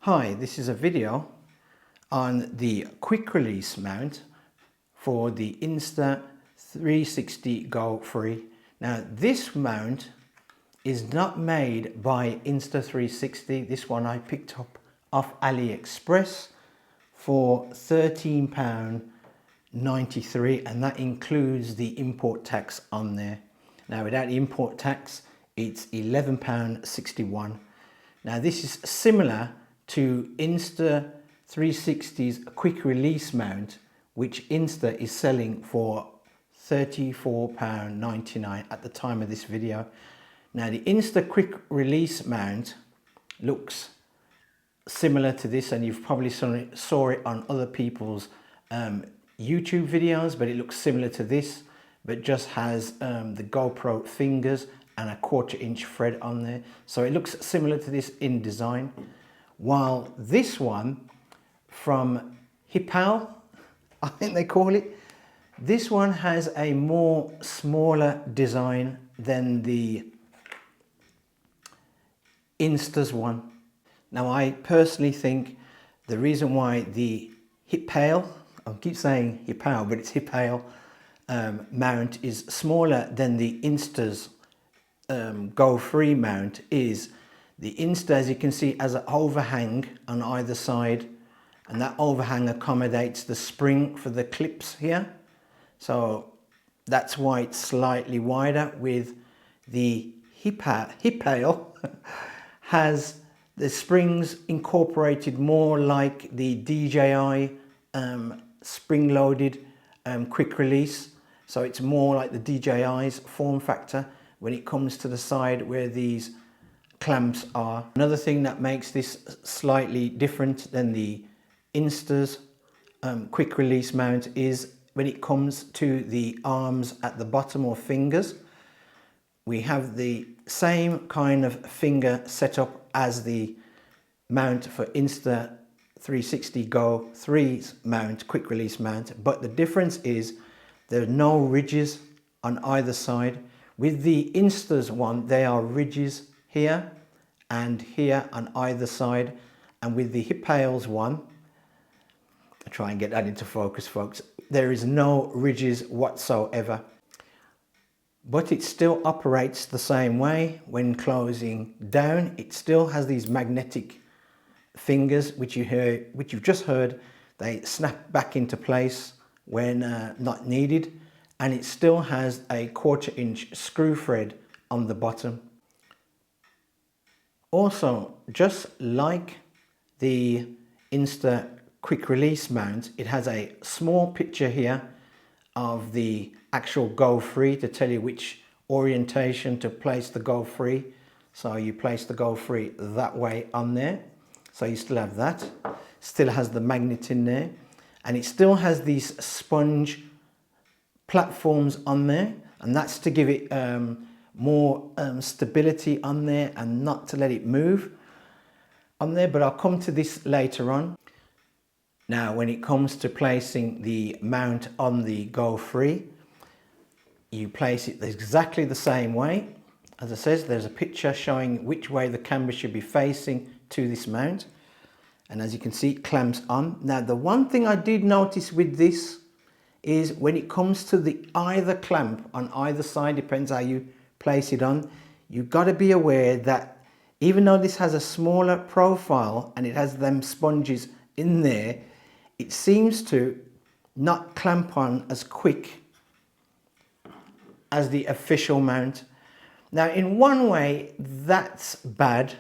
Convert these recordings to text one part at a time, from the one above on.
Hi, this is a video on the quick release mount for the Insta360 Go 3. Now this mount is not made by Insta360. This one I picked up off AliExpress for £13.93, and that includes the import tax on there. Now without the import tax it's £11.61. Now this is similar to Insta360's quick release mount, which Insta is selling for £34.99 at the time of this video. Now the Insta quick release mount looks similar to this, and you've probably saw it on other people's YouTube videos, but it looks similar to this, but just has the GoPro fingers and a 1/4 inch thread on there. So it looks similar to this in design. While this one from HEPAIL, I think they call it, this one has a more smaller design than the Insta's one. Now I personally think the reason why the HEPAIL, I keep saying HEPAIL, but it's HEPAIL mount is smaller than the Insta's Go 3 mount is the Insta, as you can see, has an overhang on either side, and that overhang accommodates the spring for the clips here. So that's why it's slightly wider. With the HEPAIL has the springs incorporated more like the DJI spring-loaded quick release. So it's more like the DJI's form factor when it comes to the side where these clamps are. Another thing that makes this slightly different than the Insta's quick release mount is when it comes to the arms at the bottom, or fingers. We have the same kind of finger setup as the mount for Insta360 Go 3's mount, quick release mount, but the difference is there are no ridges on either side. With the Insta's one, there are ridges here and here on either side, and with the HEPAIL's one, I'll try and get that into focus, folks, there is no ridges whatsoever. But it still operates the same way. When closing down, it still has these magnetic fingers, which you've just heard. They snap back into place when not needed, and it still has a 1/4 inch screw thread on the bottom. Also, just like the Insta quick release mount, it has a small picture here of the actual Go 3 to tell you which orientation to place the Go 3. So you place the Go 3 that way on there. So you still have that. Still has the magnet in there. And it still has these sponge platforms on there. And that's to give it more stability on there and not to let it move on there. But I'll come to this later on. Now, when it comes to placing the mount on the Go 3, you place it exactly the same way. As I said, there's a picture showing which way the camera should be facing to this mount. And as you can see, it clamps on. Now, the one thing I did notice with this is when it comes to the either clamp on either side, depends how you place it on, you've got to be aware that even though this has a smaller profile and it has them sponges in there, it seems to not clamp on as quick as the official mount. Now, in one way, that's bad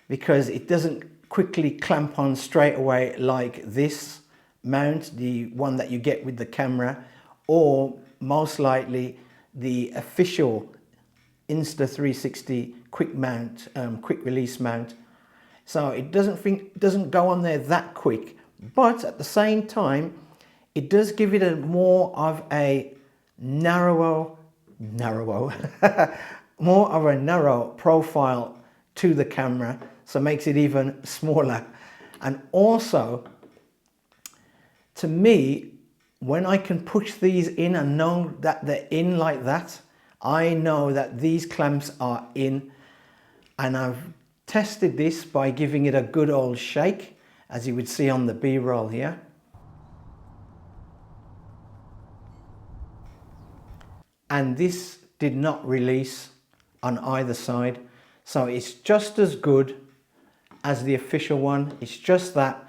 because it doesn't quickly clamp on straight away like this mount, the one that you get with the camera, or most likely the official Insta360 quick mount, quick release mount. So it doesn't go on there that quick. But at the same time, it does give it a more of a narrow more of a narrow profile to the camera, so it makes it even smaller. And also, to me, when I can push these in and know that they're in like that, I know that these clamps are in, and I've tested this by giving it a good old shake, as you would see on the B-roll here. And this did not release on either side. So it's just as good as the official one. It's just that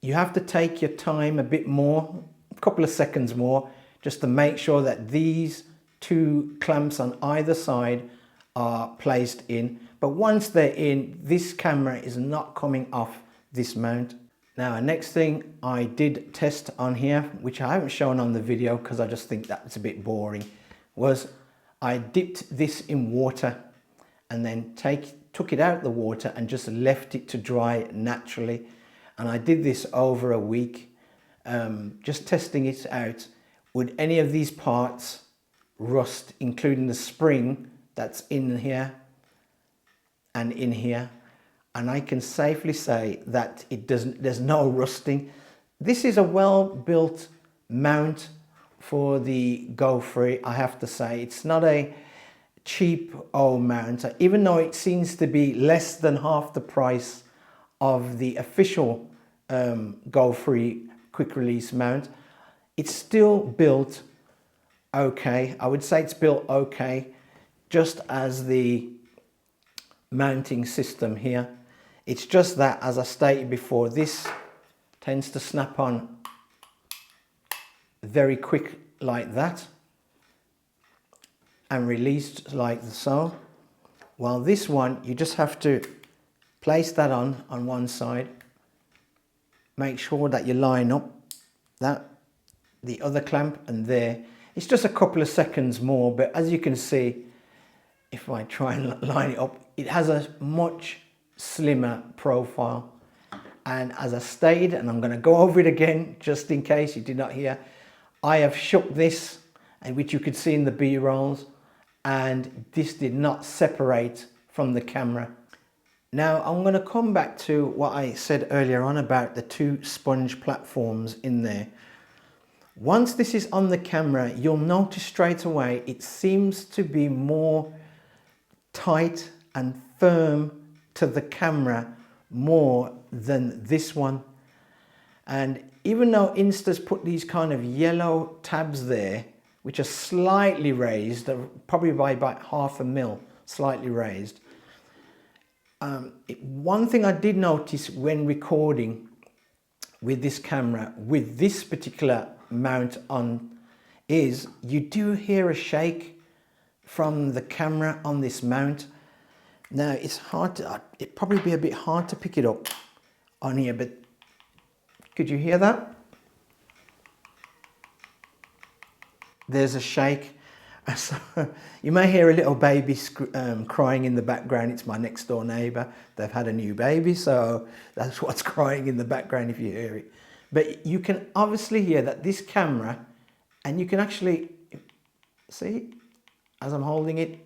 you have to take your time a bit more, a couple of seconds more, just to make sure that these two clamps on either side are placed in. But once they're in, this camera is not coming off this mount. Now, next thing I did test on here, which I haven't shown on the video because I just think that's a bit boring, was I dipped this in water and then took it out of the water and just left it to dry naturally. And I did this over a week, just testing it out. Would any of these parts rust, including the spring that's in here and in here? And I can safely say that it doesn't, there's no rusting. This is a well-built mount for the Go3, I have to say. It's not a cheap old mount, even though it seems to be less than half the price of the official Go3 quick release mount. It's still built okay. I would say it's built okay, just as the mounting system here. It's just that, as I stated before, this tends to snap on very quick like that and released like so. While this one, you just have to place that on one side, make sure that you line up that, the other clamp, and there. It's just a couple of seconds more, but as you can see, if I try and line it up, it has a much slimmer profile. And as I stated, and I'm going to go over it again just in case you did not hear, I have shook this, and which you could see in the B-rolls, and this did not separate from the camera. Now I'm going to come back to what I said earlier on about the two sponge platforms in there. Once this is on the camera, you'll notice straight away it seems to be more tight and firm to the camera more than this one. And even though Insta's put these kind of yellow tabs there, which are slightly raised, probably by about 0.5 mil, slightly raised. One thing I did notice when recording with this camera, with this particular mount on, is you do hear a shake from the camera on this mount. Now it's hard to, it'd probably be a bit hard to pick it up on here, but could you hear that? There's a shake. So you may hear a little baby crying in the background. It's my next door neighbour. They've had a new baby, so that's what's crying in the background if you hear it. But you can obviously hear that this camera, and you can actually see, as I'm holding it,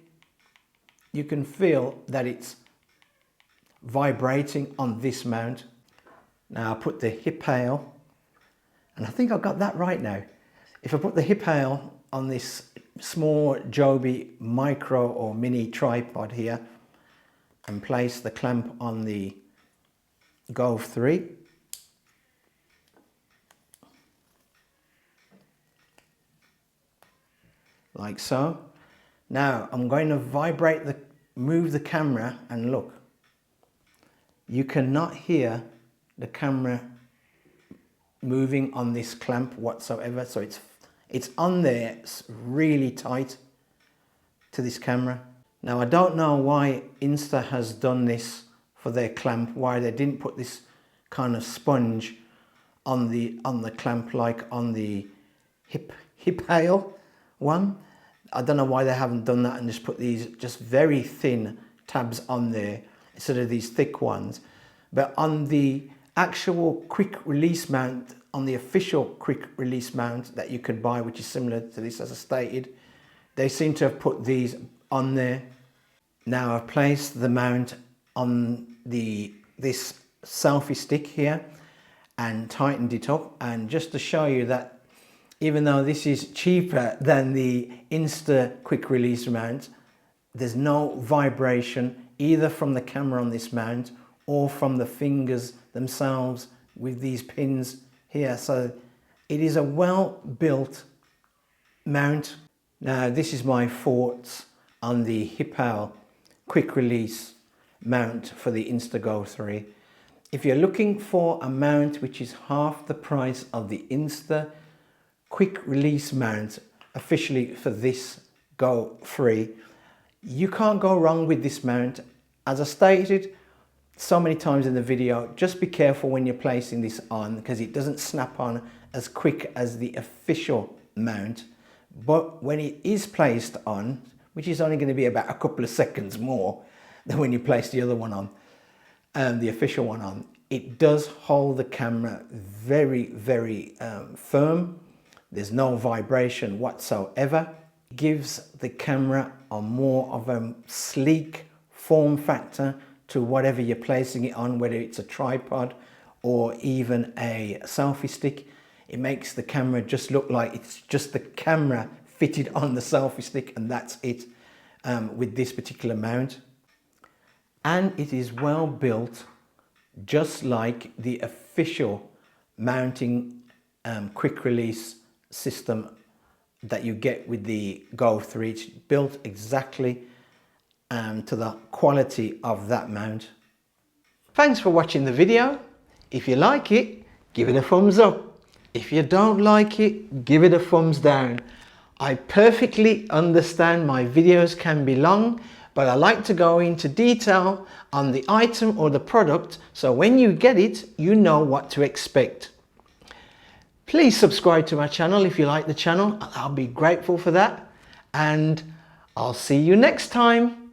you can feel that it's vibrating on this mount. Now I put the HEPAIL, and I think I got that right now. If I put the HEPAIL on this small Joby micro or mini tripod here and place the clamp on the Go3, like so. Now I'm going to move the camera, and look, you cannot hear the camera moving on this clamp whatsoever. So it's on there, it's really tight to this camera. Now I don't know why Insta has done this for their clamp, why they didn't put this kind of sponge on the clamp like on the HEPAIL one. I don't know why they haven't done that and just put these just very thin tabs on there instead of these thick ones. But on the actual quick release mount, on the official quick release mount that you could buy, which is similar to this as I stated, they seem to have put these on there. Now I've placed the mount on this selfie stick here and tightened it up, and just to show you that even though this is cheaper than the Insta quick release mount, there's no vibration either from the camera on this mount or from the fingers themselves with these pins here. So it is a well built mount. Now this is my thoughts on the HEPAIL quick release mount for the Insta 3. If you're looking for a mount which is half the price of the Insta quick release mount officially for this Go 3, you can't go wrong with this mount. As I stated so many times in the video, just be careful when you're placing this on, because it doesn't snap on as quick as the official mount. But when it is placed on, which is only going to be about a couple of seconds more than when you place the other one on, the official one on, it does hold the camera very, very firm. There's no vibration whatsoever. It gives the camera a more of a sleek form factor to whatever you're placing it on, whether it's a tripod or even a selfie stick. It makes the camera just look like it's just the camera fitted on the selfie stick, and that's it with this particular mount. And it is well built, just like the official mounting quick release system that you get with the Go 3. It's built exactly to the quality of that mount. Thanks for watching the video. If you like it, give it a thumbs up. If you don't like it, give it a thumbs down. I perfectly understand my videos can be long, but I like to go into detail on the item or the product, so when you get it, you know what to expect. Please subscribe to my channel if you like the channel. I'll be grateful for that, and I'll see you next time.